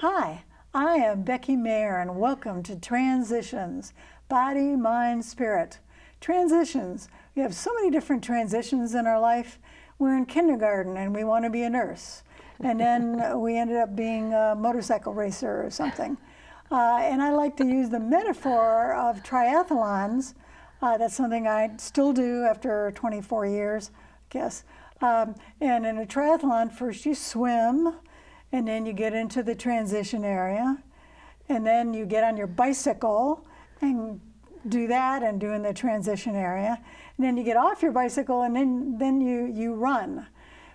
Hi, I am Becky Meagher, and welcome to Transitions, Body, Mind, Spirit. Transitions. We have so many different transitions in our life. We're in kindergarten and we want to be a nurse. And then we ended up being a motorcycle racer or something. And I like to use the metaphor of triathlons. That's something I still do after 24 years, I guess. And in a triathlon, first you swim, and then you get into the transition area, and then you get on your bicycle and do that and do in the transition area. And then you get off your bicycle, and then you run.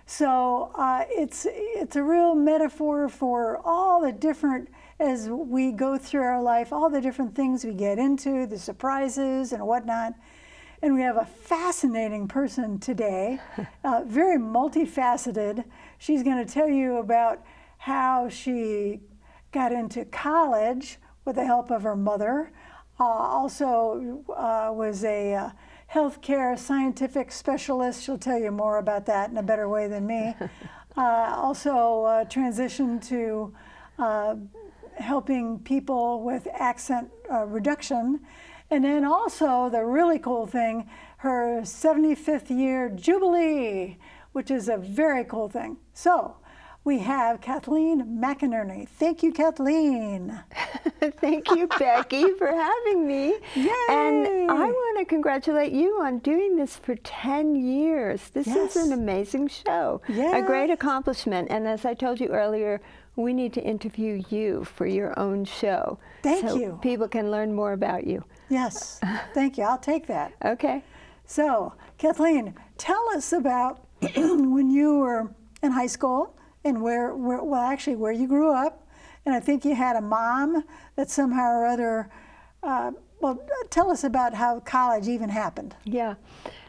So it's a real metaphor for all the different, as we go through our life, all the different things we get into, the surprises and whatnot. And we have a fascinating person today, very multifaceted. She's going to tell you about how she got into college with the help of her mother. Also was a healthcare scientific specialist. She'll tell you more about that in a better way than me. Also transitioned to helping people with accent reduction. And then also the really cool thing, her 75th year Jubilee, which is a very cool thing. So we have Kathleen McEnerney. Thank you, Kathleen. Thank you, Becky, for having me. Yay! And I want to congratulate you on doing this for 10 years. This is an amazing show. Yes. A great accomplishment. And as I told you earlier, we need to interview you for your own show. Thank so you. People can learn more about you. Yes, thank you. I'll take that. Okay. So, Kathleen, tell us about when you were in high school and where you grew up. And I think you had a mom that somehow or other, tell us about how college even happened. Yeah.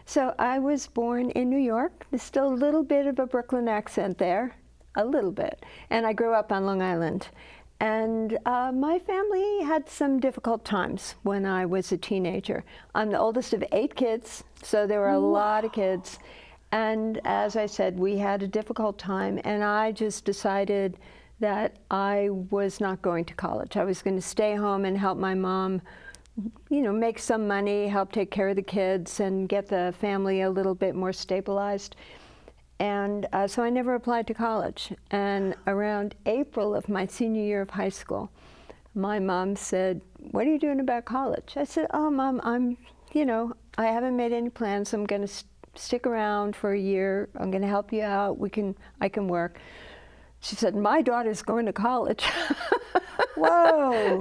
So I was born in New York. There's still a little bit of a Brooklyn accent there, a little bit. And I grew up on Long Island. And my family had some difficult times when I was a teenager. I'm the oldest of 8 kids, so there were a lot of kids. And as I said, we had a difficult time, and I just decided that I was not going to college. I was going to stay home and help my mom, make some money, help take care of the kids, and get the family a little bit more stabilized. And so I never applied to college. And around April of my senior year of high school, my mom said, "What are you doing about college?" I said, "Oh, Mom, I haven't made any plans. I'm going to stick around for a year. I'm going to help you out. I can work." She said, "My daughter's going to college." Whoa.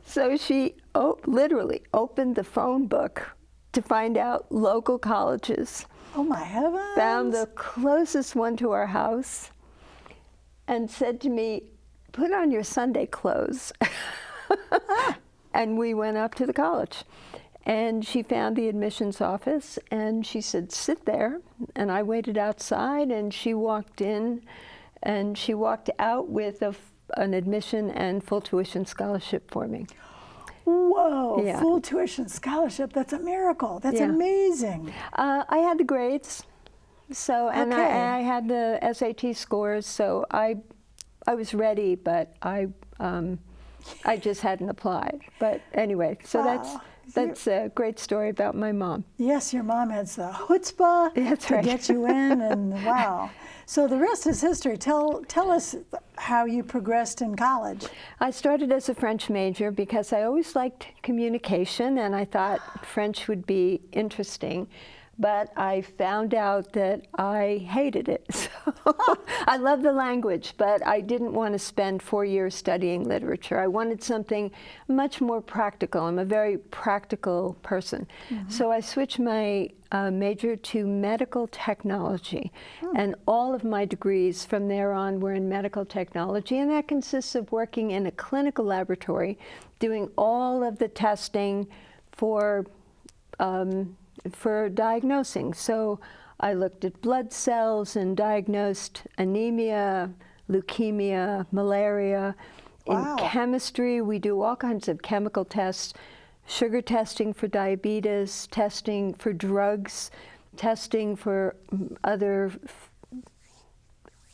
So she literally opened the phone book to find out local colleges. Oh my heavens. Found the closest one to our house and said to me, "Put on your Sunday clothes." And we went up to the college. And she found the admissions office and she said, "Sit there." And I waited outside and she walked in and she walked out with an admission and full tuition scholarship for me. Whoa, Yeah. Full tuition scholarship. That's a miracle. That's amazing. I had the grades, and Okay. I had the SAT scores, so I was ready, but I just hadn't applied. But anyway, so that's a great story about my mom. Yes, your mom has the chutzpah to get you in, and wow. So the rest is history. Tell us how you progressed in college. I started as a French major because I always liked communication, and I thought French would be interesting. But I found out that I hated it. So I love the language, but I didn't want to spend 4 years studying literature. I wanted something much more practical. I'm a very practical person. Mm-hmm. So I switched my major to medical technology. And all of my degrees from there on were in medical technology. And that consists of working in a clinical laboratory, doing all of the testing for diagnosing. So I looked at blood cells and diagnosed anemia, leukemia, malaria. Wow. In chemistry, we do all kinds of chemical tests, sugar testing for diabetes, testing for drugs, testing for other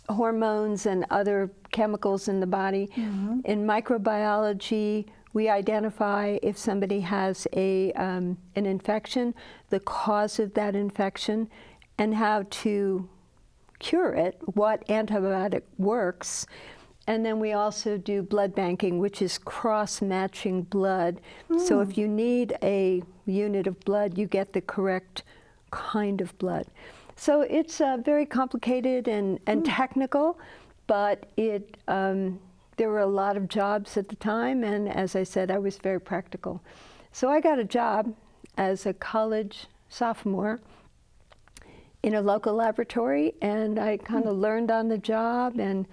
hormones and other chemicals in the body. In microbiology, we identify if somebody has an infection, the cause of that infection, and how to cure it, what antibiotic works. And then we also do blood banking, which is cross-matching blood. So if you need a unit of blood, you get the correct kind of blood. So it's very complicated and technical, but there were a lot of jobs at the time, and as I said, I was very practical. So I got a job as a college sophomore in a local laboratory, and I kind of learned on the job, and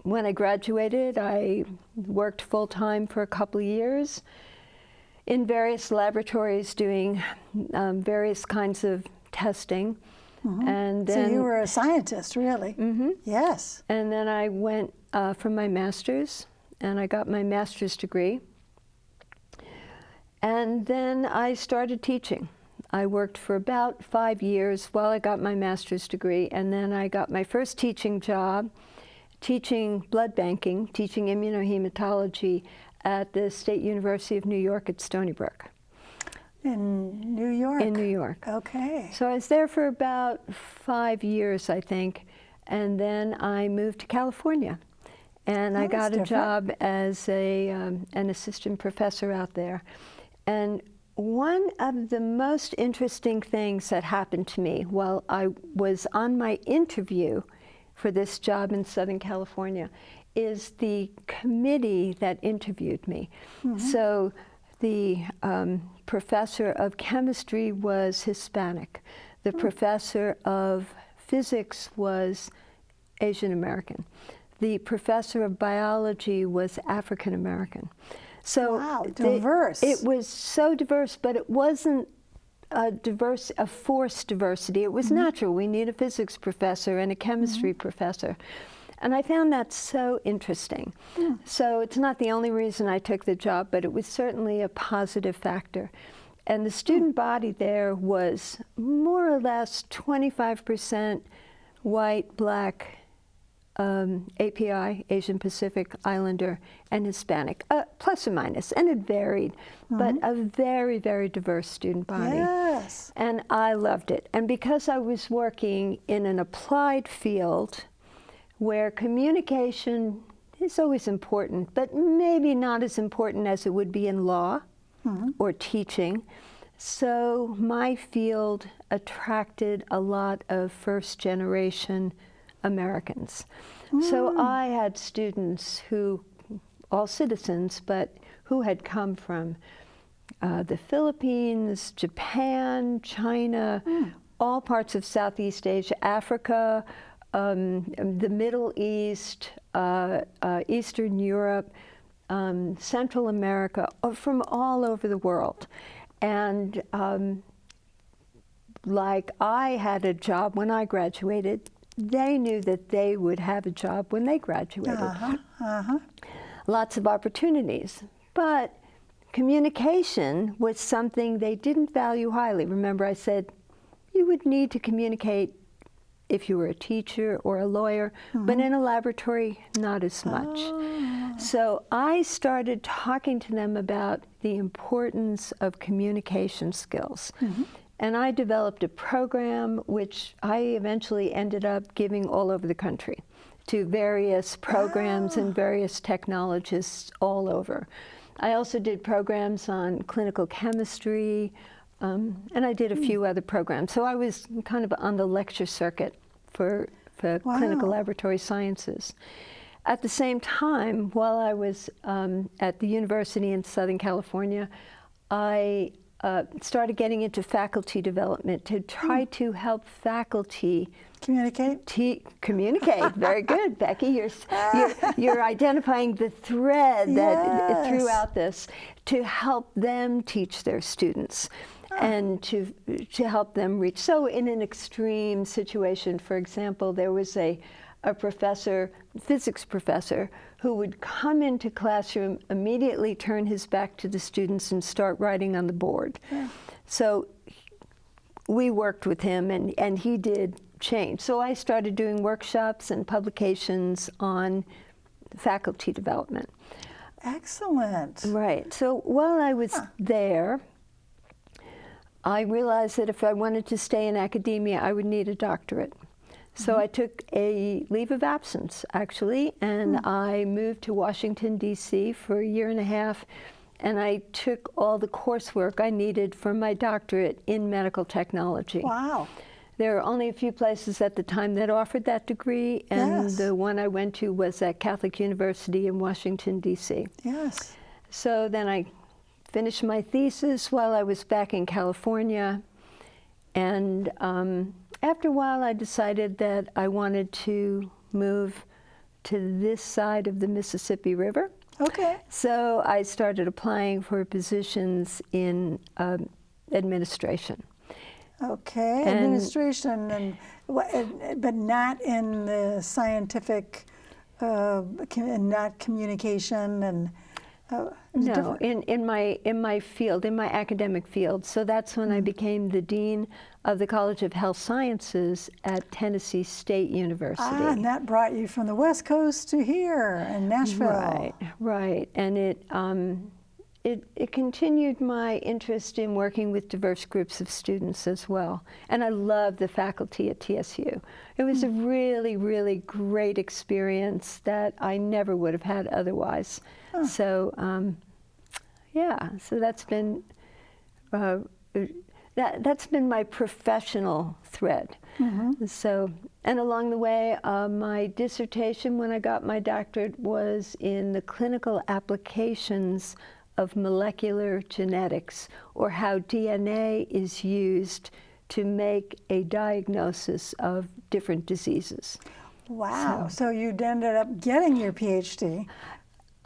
when I graduated, I worked full-time for a couple of years in various laboratories doing various kinds of testing. And then, so you were a scientist, really? Yes. And then I went for my master's, and I got my master's degree. And then I started teaching. I worked for about 5 years while I got my master's degree, and then I got my first teaching job, teaching blood banking, teaching immunohematology at the State University of New York at Stony Brook. In New York? In New York. Okay. So I was there for about 5 years, I think, and then I moved to California. And I got a job as an assistant professor out there. And one of the most interesting things that happened to me while I was on my interview for this job in Southern California is the committee that interviewed me. So the professor of chemistry was Hispanic. The professor of physics was Asian American. The professor of biology was African American. So wow, diverse. It was so diverse, but it wasn't a forced diversity. It was natural. We need a physics professor and a chemistry professor. And I found that so interesting. So it's not the only reason I took the job, but it was certainly a positive factor. And the student body there was more or less 25% white, black, API, Asian Pacific Islander, and Hispanic, plus or minus, and it varied, but a very, very diverse student body. Yes. And I loved it. And because I was working in an applied field where communication is always important, but maybe not as important as it would be in law or teaching, so my field attracted a lot of first-generation Americans. So I had students who, all citizens, but who had come from the Philippines, Japan, China, all parts of Southeast Asia, Africa, the Middle East, Eastern Europe, Central America, from all over the world. And like I had a job when I graduated, they knew that they would have a job when they graduated. Lots of opportunities. But communication was something they didn't value highly. Remember, I said you would need to communicate if you were a teacher or a lawyer, but in a laboratory, not as much. So I started talking to them about the importance of communication skills. And I developed a program which I eventually ended up giving all over the country to various programs and various technologists all over. I also did programs on clinical chemistry, and I did a few other programs. So I was kind of on the lecture circuit for clinical laboratory sciences. At the same time, while I was at the university in Southern California, I started getting into faculty development to try to help faculty communicate. Very good, Becky. You're identifying the thread that throughout this to help them teach their students and to help them reach. So in an extreme situation, for example, there was a professor, physics professor, who would come into classroom, immediately turn his back to the students and start writing on the board. So we worked with him, and he did changed. So I started doing workshops and publications on faculty development. Excellent. Right. So while I was there, I realized that if I wanted to stay in academia, I would need a doctorate. So I took a leave of absence, actually, and I moved to Washington, D.C. for a year and a half, and I took all the coursework I needed for my doctorate in medical technology. Wow. There were only a few places at the time that offered that degree, and Yes. the one I went to was at Catholic University in Washington, D.C. Yes. So then I finished my thesis while I was back in California, and after a while I decided that I wanted to move to this side of the Mississippi River. Okay. So I started applying for positions in administration. Okay. And- Administration, but not in the scientific, and not communication and. No, in my field, in my academic field. So that's when I became the dean of the College of Health Sciences at Tennessee State University. And that brought you from the West Coast to here in Nashville. Right, and it continued my interest in working with diverse groups of students as well. And I love the faculty at TSU. It was a really, really great experience that I never would have had otherwise. So, so that's been that's been my professional thread. So, and along the way, my dissertation when I got my doctorate was in the clinical applications of molecular genetics, or how DNA is used to make a diagnosis of different diseases. Wow. So you ended up getting your PhD.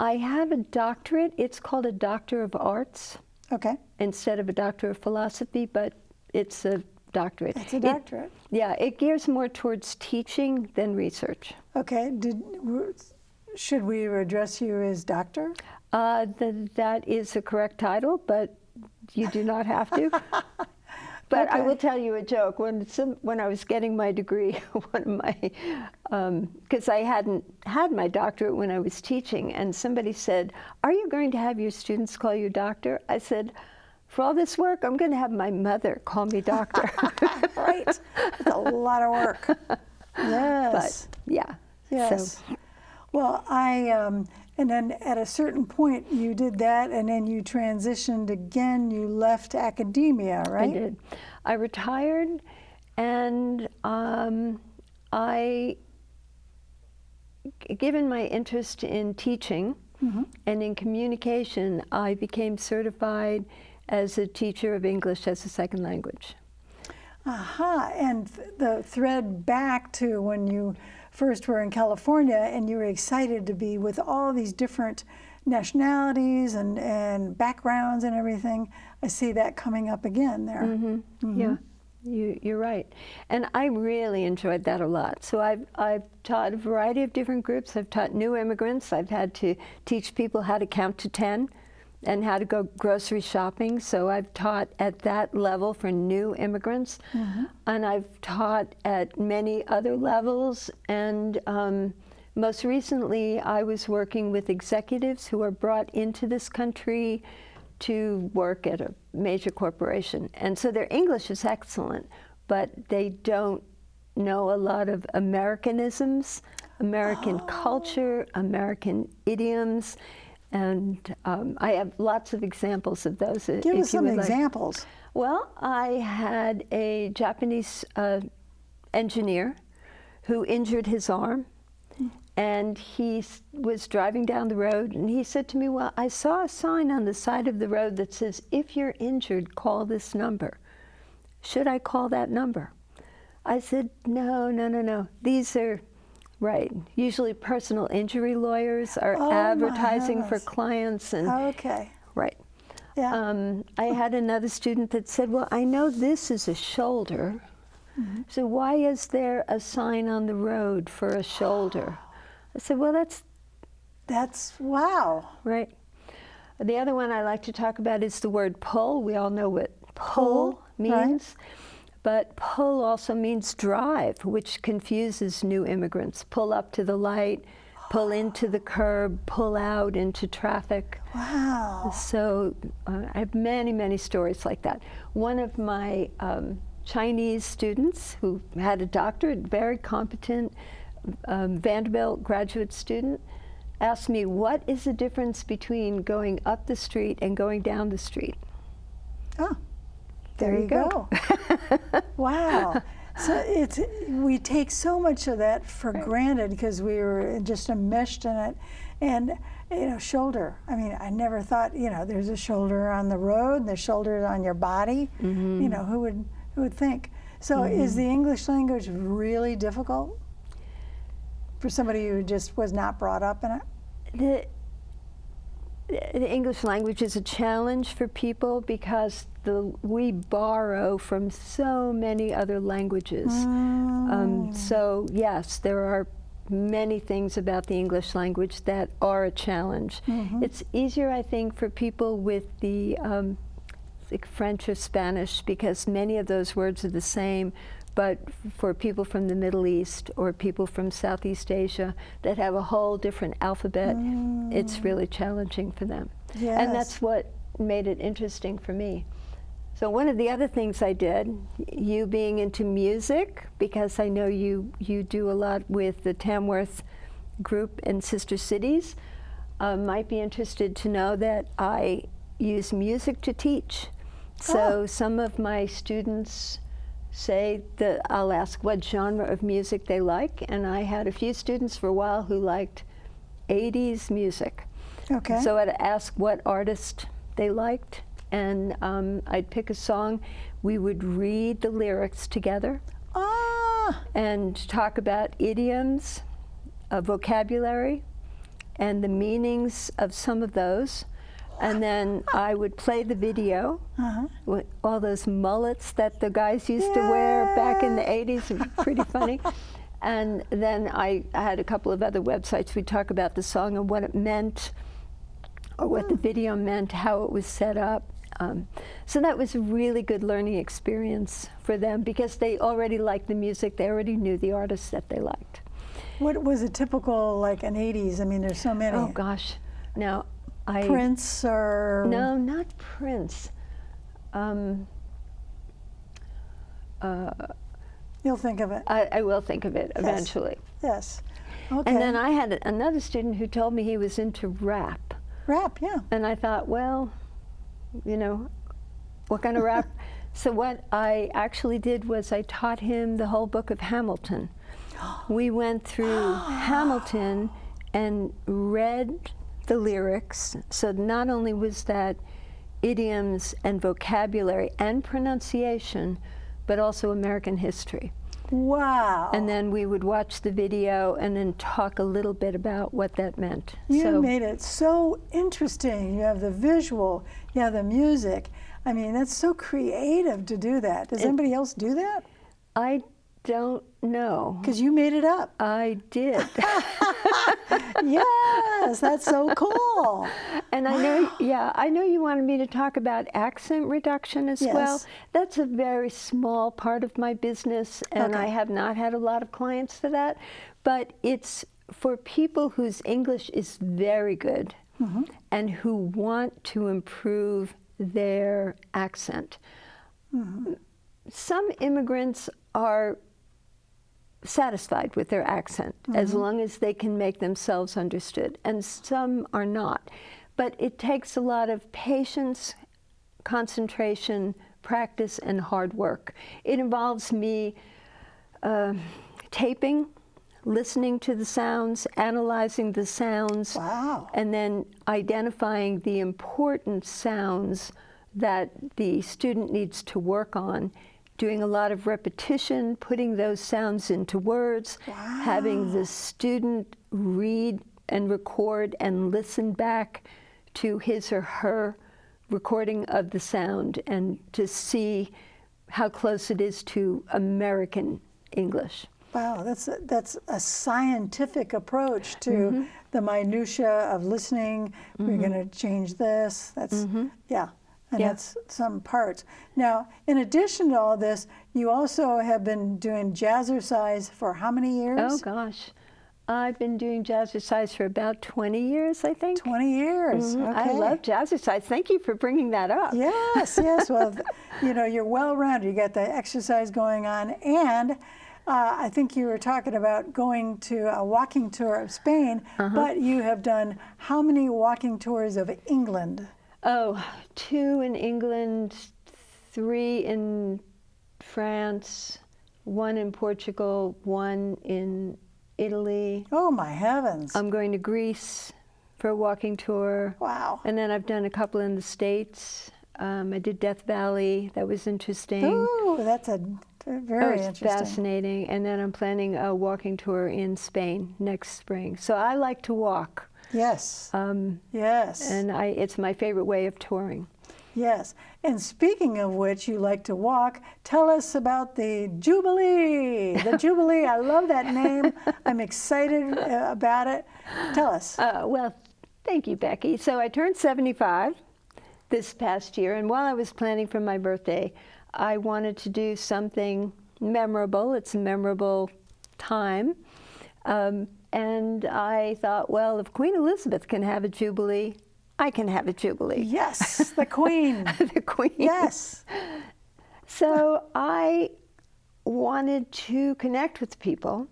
I have a doctorate. It's called a Doctor of Arts Okay. instead of a Doctor of Philosophy, but it's a doctorate. It's a doctorate. It gears more towards teaching than research. Okay. Should we address you as doctor? That is the correct title, but you do not have to. But I Okay. will tell you a joke. When I was getting my degree, one of my, because I hadn't had my doctorate when I was teaching, and somebody said, "Are you going to have your students call you doctor?" I said, "For all this work, I'm going to have my mother call me doctor." Right. It's a lot of work. Yes. But yeah. Yes. So, Well, and then at a certain point you did that, and then you transitioned again. You left academia, right? I did. I retired, and given my interest in teaching and in communication, I became certified as a teacher of English as a second language. Aha. And the thread back to when you first were in California and you were excited to be with all these different nationalities and backgrounds and everything, I see that coming up again there. Yeah, you're right. And I really enjoyed that a lot. So I've taught a variety of different groups. I've taught new immigrants. I've had to teach people how to count to 10 and how to go grocery shopping. So I've taught at that level for new immigrants. And I've taught at many other levels. And most recently, I was working with executives who are brought into this country to work at a major corporation. And so their English is excellent, but they don't know a lot of Americanisms, American culture, American idioms. And I have lots of examples of those. Give us some examples. Well, I had a Japanese engineer who injured his arm, and he was driving down the road, and he said to me, "Well, I saw a sign on the side of the road that says, 'If you're injured, call this number.' Should I call that number?" I said, no. These are, right, usually personal injury lawyers are advertising for clients. And Okay. right. Yeah. I had another student that said, "Well, I know this is a shoulder, so why is there a sign on the road for a shoulder?" I said, "Well, That's wow. right." The other one I like to talk about is the word pull. We all know what pull means. But pull also means drive, which confuses new immigrants. Pull up to the light, pull into the curb, pull out into traffic. Wow. So I have many, many stories like that. One of my Chinese students who had a doctorate, very competent Vanderbilt graduate student, asked me, what is the difference between going up the street and going down the street? Oh, there you go. Wow. So we take so much of that for granted because we were just enmeshed in it. And, shoulder. I mean, I never thought, there's a shoulder on the road, and there's shoulders on your body. Mm-hmm. Who would think? So is the English language really difficult for somebody who just was not brought up in it? The English language is a challenge for people because we borrow from so many other languages. So yes, there are many things about the English language that are a challenge. It's easier, I think, for people with the like French or Spanish because many of those words are the same. But for people from the Middle East or people from Southeast Asia that have a whole different alphabet, it's really challenging for them. Yes. And that's what made it interesting for me. So one of the other things I did, you being into music, because I know you do a lot with the Tamworth group and Sister Cities, might be interested to know that I use music to teach. So some of my students say that I'll ask what genre of music they like, and I had a few students for a while who liked 80s music. Okay. So I'd ask what artist they liked, and I'd pick a song. We would read the lyrics together and talk about idioms, vocabulary, and the meanings of some of those. And then I would play the video with all those mullets that the guys used to wear back in the 80s. It was pretty funny. And then I had a couple of other websites. We'd talk about the song and what it meant, or what the video meant, how it was set up. So that was a really good learning experience for them because they already liked the music. They already knew the artists that they liked. What was a typical, like an 80s? I mean, there's so many. Oh, gosh. Now, Prince or? No, not Prince. You'll think of it. I will think of it eventually. Yes. Okay. And then I had another student who told me he was into rap. Rap, yeah. And I thought, well, what kind of rap? So what I actually did was I taught him the whole book of Hamilton. We went through Hamilton and read the lyrics. So not only was that idioms and vocabulary and pronunciation, but also American history. Wow. And then we would watch the video and then talk a little bit about what that meant. You made it so interesting. You have the visual, you have the music. I mean, that's so creative to do that. Does anybody else do that? I don't know. Because you made it up. I did. Yes, that's so cool. And I know you wanted me to talk about accent reduction as well. That's a very small part of my business, and I have not had a lot of clients for that. But it's for people whose English is very good and who want to improve their accent. Some immigrants are satisfied with their accent as long as they can make themselves understood, and some are not. But it takes a lot of patience, concentration, practice, and hard work. It involves me taping, listening to the sounds, analyzing the sounds, and then identifying the important sounds that the student needs to work on, doing a lot of repetition, putting those sounds into words, having the student read and record and listen back to his or her recording of the sound and to see how close it is to American English. Wow, that's a scientific approach to the minutia of listening. We're going to change this. That's and that's some parts. Now, in addition to all this, you also have been doing jazzercise for how many years? Oh, gosh. I've been doing jazzercise for about 20 years, I think. 20 years. Okay. I love jazzercise. Thank you for bringing that up. Yes, yes. Well, you're well-rounded. You got the exercise going on, and I think you were talking about going to a walking tour of Spain, but you have done how many walking tours of England? Oh, 2 in England, 3 in France, 1 in Portugal, 1 in Italy. Oh, my heavens. I'm going to Greece for a walking tour. Wow. And then I've done a couple in the States. I did Death Valley. That was interesting. Ooh, that's very interesting. Fascinating. And then I'm planning a walking tour in Spain next spring. So I like to walk. Yes. Yes. And it's my favorite way of touring. Yes. And speaking of which, you like to walk, tell us about the Jubilee. The Jubilee, I love that name. I'm excited about it. Tell us. Well, thank you, Becky. So I turned 75 this past year, and while I was planning for my birthday, I wanted to do something memorable. It's a memorable time. And I thought, well, if Queen Elizabeth can have a Jubilee, I can have a Jubilee. Yes, the Queen. The Queen. Yes. So I wanted to connect with people.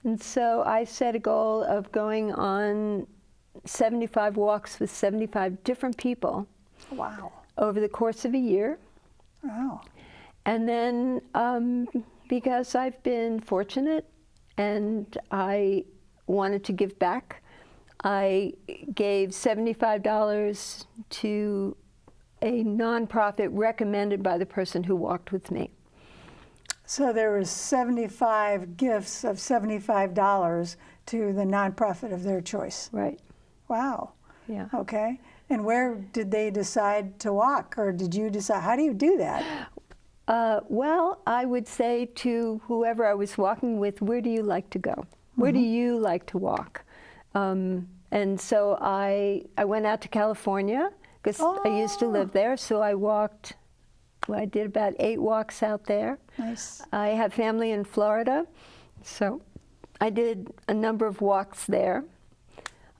And so I set a goal of going on 75 walks with 75 different people. Wow. Over the course of a year. Wow. And then because I've been fortunate and I wanted to give back, I gave $75 to a nonprofit recommended by the person who walked with me. So there was 75 gifts of $75 to the nonprofit of their choice. Right. Wow. Yeah. Okay. And where did they decide to walk, or did you decide? How do you do that? Well, I would say to whoever I was walking with, where do you like to go? Where do you like to walk? And so I went out to California because I used to live there. So I walked, I did about 8 walks out there. Nice. I have family in Florida, so I did a number of walks there.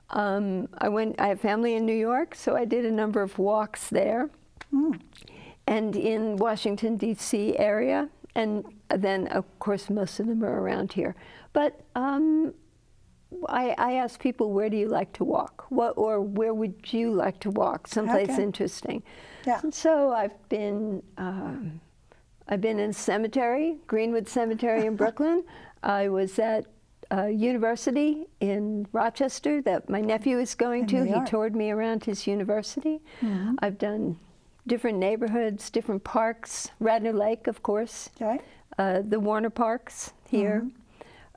I have family in New York, so I did a number of walks there. And in Washington, D.C. area. And then, of course, most of them are around here. But I asked people, where do you like to walk? Or where would you like to walk? Someplace interesting. Yeah. And so I've been in a cemetery, Greenwood Cemetery in Brooklyn. I was at a university in Rochester that my nephew is going to. He toured me around his university. I've done different neighborhoods, different parks, Radnor Lake, of course. Okay. The Warner Parks here.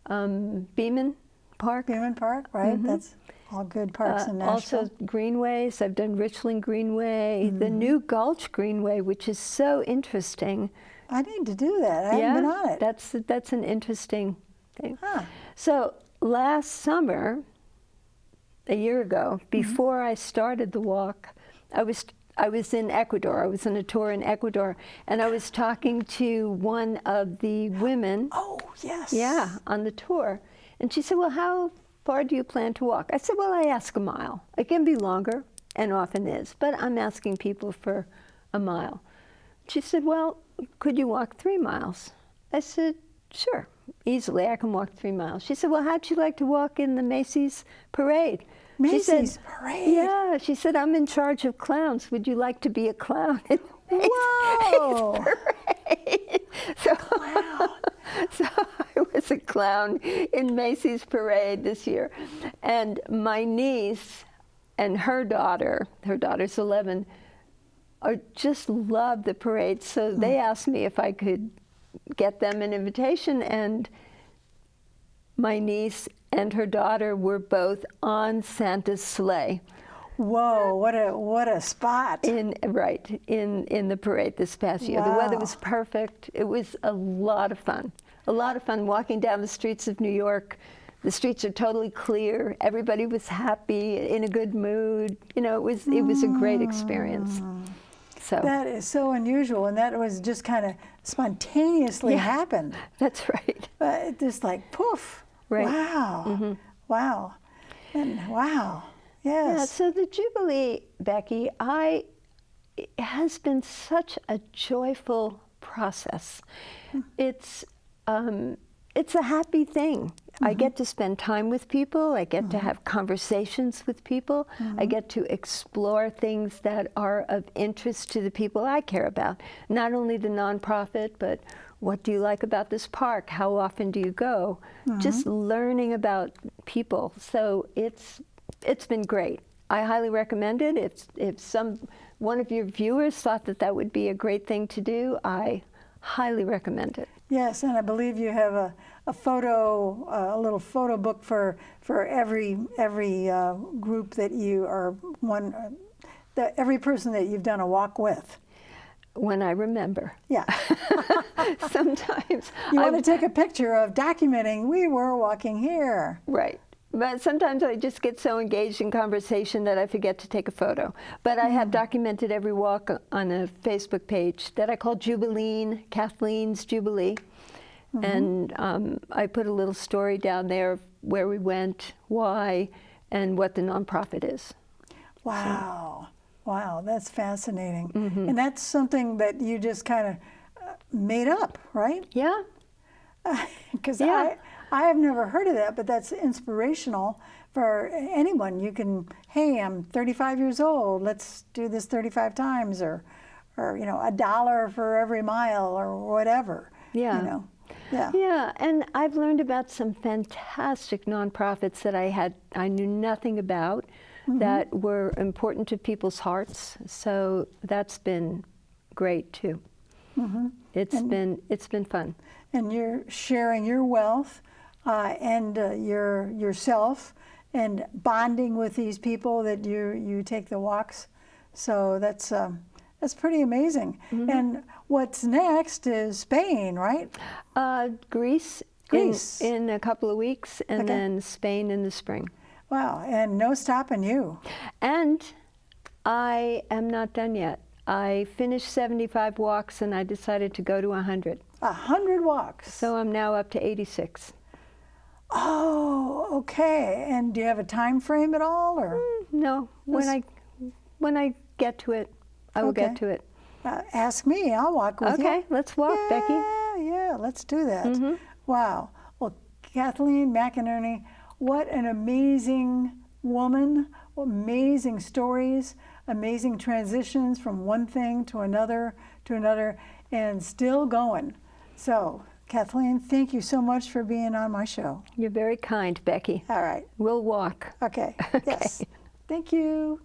Beaman Park. Beaman Park, right? That's all good parks in Nashville. Also Greenways. I've done Richland Greenway, the New Gulch Greenway, which is so interesting. I need to do that. I haven't been on it. That's an interesting thing. Huh. So last summer, a year ago, before I started the walk, I was in Ecuador. I was on a tour in Ecuador, and I was talking to one of the women. Oh, yes. Yeah, on the tour. And she said, well, how far do you plan to walk? I said, well, I ask a mile. It can be longer, and often is, but I'm asking people for a mile. She said, well, could you walk 3 miles? I said, sure, easily, I can walk 3 miles. She said, well, how'd you like to walk in the Macy's parade? Macy's parade? Yeah, she said, I'm in charge of clowns. Would you like to be a clown in the Whoa! Macy's parade? So I was a clown in Macy's parade this year. And my niece and her daughter's 11, just love the parade. So they asked me if I could get them an invitation, and my niece and her daughter were both on Santa's sleigh. Whoa, what a spot. In the parade this past year. Wow. The weather was perfect. It was a lot of fun. A lot of fun walking down the streets of New York. The streets are totally clear. Everybody was happy, in a good mood. You know, it was a great experience. So That is so unusual, and that was just kind of spontaneously happened. that's right. But just like poof. Right. Wow. Wow. And wow. Yes. Yeah, so the Jubilee, Becky, it has been such a joyful process. It's a happy thing. I get to spend time with people. I get to have conversations with people. I get to explore things that are of interest to the people I care about. Not only the nonprofit, but what do you like about this park? How often do you go? Just learning about people. So it's been great. I highly recommend it. If one of your viewers thought that would be a great thing to do, I highly recommend it. Yes, and I believe you have a little photo book for every group that you are every person that you've done a walk with. When I remember. Yeah. Sometimes. You want to take a picture of documenting we were walking here. Right. But sometimes I just get so engaged in conversation that I forget to take a photo. But I have documented every walk on a Facebook page that I call Jubilee, Kathleen's Jubilee. And I put a little story down there of where we went, why, and what the nonprofit is. Wow. Wow, that's fascinating. And that's something that you just kind of made up, right? Yeah. Because I have never heard of that, but that's inspirational for anyone. You can, hey, I'm 35 years old. Let's do this 35 times, or $1 for every mile, or whatever. Yeah. Yeah. Yeah, and I've learned about some fantastic nonprofits that I knew nothing about that were important to people's hearts. So that's been great too. It's been fun. And you're sharing your wealth and yourself, and bonding with these people that you take the walks. So that's pretty amazing. And what's next is Spain, right? Greece. In a couple of weeks, and then Spain in the spring. Wow, and no stopping you. And I am not done yet. I finished 75 walks, and I decided to go to 100. 100 walks. So I'm now up to 86. Oh, okay. And do you have a time frame at all, or? No. When I get to it, I will get to it. Ask me. I'll walk with you. Okay, let's walk, Becky. Yeah, let's do that. Wow. Well, Kathleen McEnerney, what an amazing woman, amazing stories, amazing transitions from one thing to another, and still going. So, Kathleen, thank you so much for being on my show. You're very kind, Becky. All right. We'll walk. Okay. Yes. Thank you.